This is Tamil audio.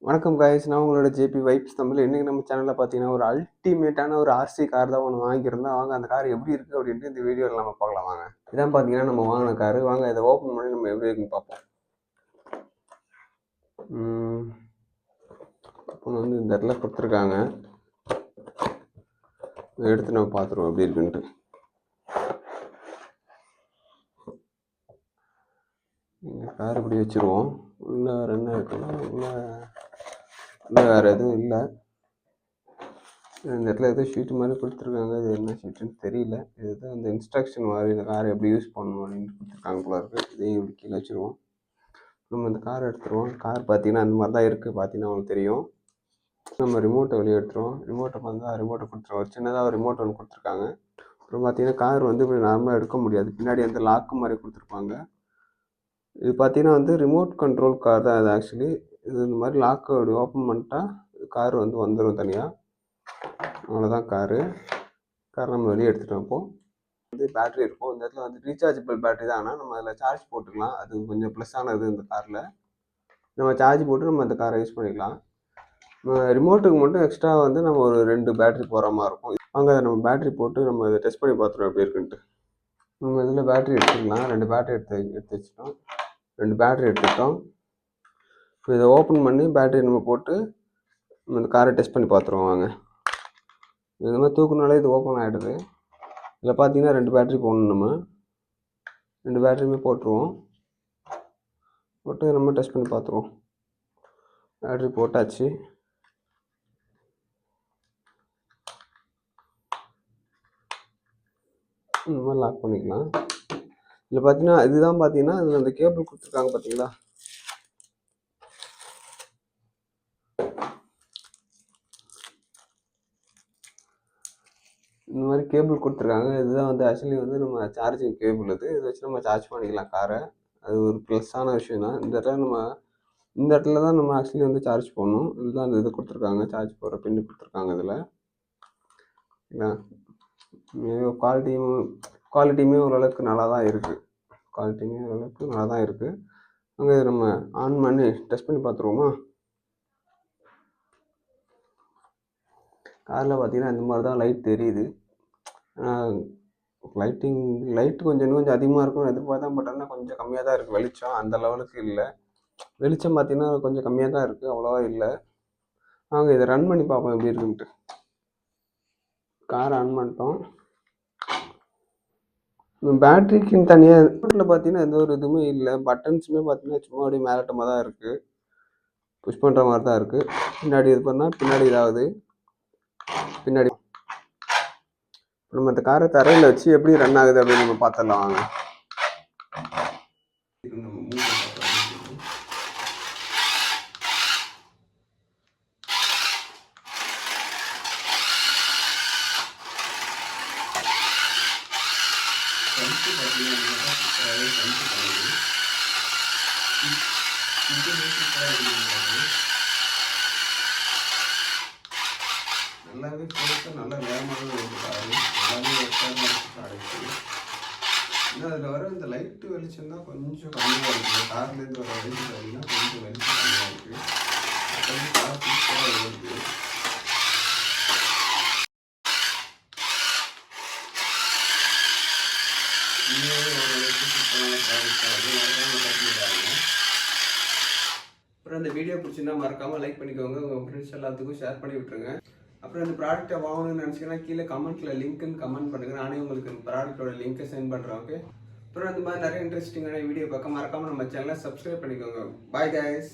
வணக்கம் காய்ஸ், நான் உங்களோட ஜேபி வைப்ஸ் தமிழ். இன்றைக்கி நம்ம சேனலில் பார்த்தீங்கன்னா ஒரு அல்டிமேட்டான ஒரு ஆர்சி கார் தான் ஒன்று வாங்கியிருந்தோம். வாங்க அந்த கார் எப்படி இருக்குது அப்படின்ட்டு இந்த வீடியோவில் நம்ம பார்க்கலாம். வாங்க, இதான் பார்த்தீங்கன்னா நம்ம வாங்கின காரு. வாங்க இதை ஓப்பன் பண்ணி நம்ம எப்படி இருக்குன்னு பார்ப்போம். இப்போ வந்து இந்த இடத்துல கொடுத்துருக்காங்க, எடுத்து நம்ம பார்த்துருவோம் எப்படி இருக்குன்ட்டு. இந்த கார் இப்படி வச்சுருவோம். உள்ளே வேறு என்ன இருக்குன்னா உள்ளே வேறு எதுவும் இல்லை. இந்த இடத்துல ஏதோ ஷீட்டு மாதிரி கொடுத்துருக்காங்க. இது என்ன ஷீட்டுன்னு தெரியல. இதுதான் அந்த இன்ஸ்ட்ரக்ஷன் மாதிரி, இந்த காரை எப்படி யூஸ் பண்ணணும் அப்படின்னு கொடுத்துருக்காங்க போல இருக்குது. இதையும் இப்படி கீழே வச்சுருவோம். நம்ம இந்த காரை எடுத்துருவோம். கார் பார்த்தீங்கன்னா அந்த மாதிரி தான் இருக்குது. பார்த்தீங்கன்னா உங்களுக்கு தெரியும். நம்ம ரிமோட்டை வெளியே எடுத்துருவோம். ரிமோட்டை கொடுத்துருவோம். ஒரு சின்னதாக ஒரு ரிமோட் ஒன்று கொடுத்துருக்காங்க. அப்புறம் பார்த்தீங்கன்னா கார் வந்து இப்படி நார்மலாக எடுக்க முடியாது. பின்னாடி வந்து லாக்கு மாதிரி கொடுத்துருப்பாங்க. இது பார்த்தீங்கன்னா வந்து ரிமோட் கண்ட்ரோல் கார் தான் இது. ஆக்சுவலி இது இந்த மாதிரி லாக்கு அப்படி ஓப்பன் பண்ணிட்டா கார் வந்து வந்துடும் தனியாக. அவ்வளோதான் கார் நம்ம வெளியே எடுத்துகிட்டு வைப்போம். வந்து பேட்ரி இருக்கும். இந்த இடத்துல வந்து ரீசார்ஜபிள் பேட்ரி தான். ஆனால் நம்ம அதில் சார்ஜ் போட்டுக்கலாம். அது கொஞ்சம் ப்ளஸ்ஸானது இந்த காரில். நம்ம சார்ஜ் போட்டு நம்ம அந்த காரை யூஸ் பண்ணிக்கலாம். ரிமோட்டுக்கு மட்டும் எக்ஸ்ட்ரா வந்து நம்ம ஒரு 2 பேட்ரி போகிற மாதிரி இருக்கும். அங்கே அதை நம்ம பேட்ரி போட்டு நம்ம இதை டெஸ்ட் பண்ணி பார்த்துருவோம் எப்படி இருக்குன்ட்டு. நம்ம இதில் பேட்ரி எடுத்துக்கலாம். 2 பேட்ரி எடுத்து வச்சுட்டோம். 2 பேட்ரி எடுத்துக்கிட்டோம். இப்போ இதை ஓப்பன் பண்ணி பேட்ரி நம்ம போட்டு நம்ம இந்த காரை டெஸ்ட் பண்ணி பார்த்துருவோம். வாங்க, இந்த மாதிரி தூக்குனாலே இது ஓப்பன் ஆகிடுது. இதில் பார்த்தீங்கன்னா 2 பேட்ரி போடணும். நம்ம 2 பேட்ரியுமே போட்டுருவோம். போட்டு நம்ம டெஸ்ட் பண்ணி பார்த்துருவோம். பேட்ரி போட்டாச்சு. இந்த மாதிரி லாக் பண்ணிக்கலாம். இதில் பார்த்தீங்கன்னா இதுதான் பார்த்தீங்கன்னா இதில் அந்த கேபிள் கொடுத்துருக்காங்க பார்த்தீங்களா. இந்த மாதிரி கேபிள் கொடுத்துருக்காங்க. இதுதான் வந்து ஆக்சுவலி வந்து நம்ம சார்ஜிங் கேபிள். இதை வச்சு நம்ம சார்ஜ் பண்ணிக்கலாம் காரை. அது ஒரு ப்ளஸ்ஸான விஷயம் தான். இந்த இடத்துல தான் நம்ம ஆக்சுவலி வந்து சார்ஜ் பண்ணணும். இதுதான் அந்த இது கொடுத்துருக்காங்க, சார்ஜ் போடுற பின்னு கொடுத்துருக்காங்க. இதில் குவாலிட்டியுமே ஓரளவுக்கு நல்லா தான் இருக்குது. அங்கே இதை நம்ம ஆன் பண்ணி டெஸ்ட் பண்ணி பார்த்துருவோமா. காரில் பார்த்தீங்கன்னா இந்த மாதிரி தான் லைட் தெரியுது. லைட்டு கொஞ்சம் அதிகமாக இருக்கும்னு எதிர்பார்த்தா. பட் ஆனால் கொஞ்சம் கம்மியாக தான் இருக்குது. வெளிச்சம் அந்த லெவலுக்கு இல்லை. வெளிச்சம் பார்த்தீங்கன்னா கொஞ்சம் கம்மியாக தான் இருக்குது, அவ்வளோவா இல்லை. நாங்கள் இதை ரன் பண்ணி பார்ப்போம் எப்படி இருக்குன்ட்டு. காரை ஆன் பண்ணிட்டோம். பேட்ரிக்குன்னு தனியாக ரிமோட்டில் பார்த்தீங்கன்னா எந்த ஒரு இதுவுமே இல்லை. பட்டன்ஸுமே பார்த்தீங்கன்னா சும்மா அப்படியே மேலட்டமாக தான் இருக்குது. புஷ் பண்ணுற மாதிரி தான் இருக்குது. பின்னாடி இது பண்ணால் பின்னாடி இதாகுது. பின்னாடி நம்ம இந்த காரை தரையில் வச்சு எப்படி ரன் ஆகுது அப்படின்னு நம்ம பார்த்துடலாம். வாங்க, நல்லாவே போட்டு நல்லா வேகமாக எடுத்துக்காரு. எல்லாமே இன்னும் அதில் வர இந்த லைட்டு வெளிச்சம் தான் கொஞ்சம் கம்மியாக இருக்குது. கார்லேருந்து வர வெளிச்சம் பார்த்தீங்கன்னா கொஞ்சம் வெளிச்சம் கம்மியாக இருக்குது. கார் சூப்பராக இருக்குது. அப்புறம் இந்த வீடியோ பிடிச்சிருந்தா மறக்காமல் லைக் பண்ணிக்கோங்க. உங்கள் ஃப்ரெண்ட்ஸ் எல்லாத்துக்கும் ஷேர் பண்ணி விட்டுருங்க. அப்புறம் இந்த ப்ராடக்ட்டை வாங்கணும்னு நினச்சிங்கன்னா கீழே கமெண்ட்டில் லிங்க்குன்னு கமெண்ட் பண்ணுங்கள். நானே உங்களுக்கு இந்த ப்ராடக்ட்டோட லிங்க்கை சென்ட் பண்ணுறேன். ஓகே, அப்புறம் இந்த மாதிரி நிறைய இன்ட்ரெஸ்டிங்கான வீடியோ பார்க்க மறக்காமல் நம்ம சேனலை சப்ஸ்கிரைப் பண்ணிக்கோங்க. Bye guys.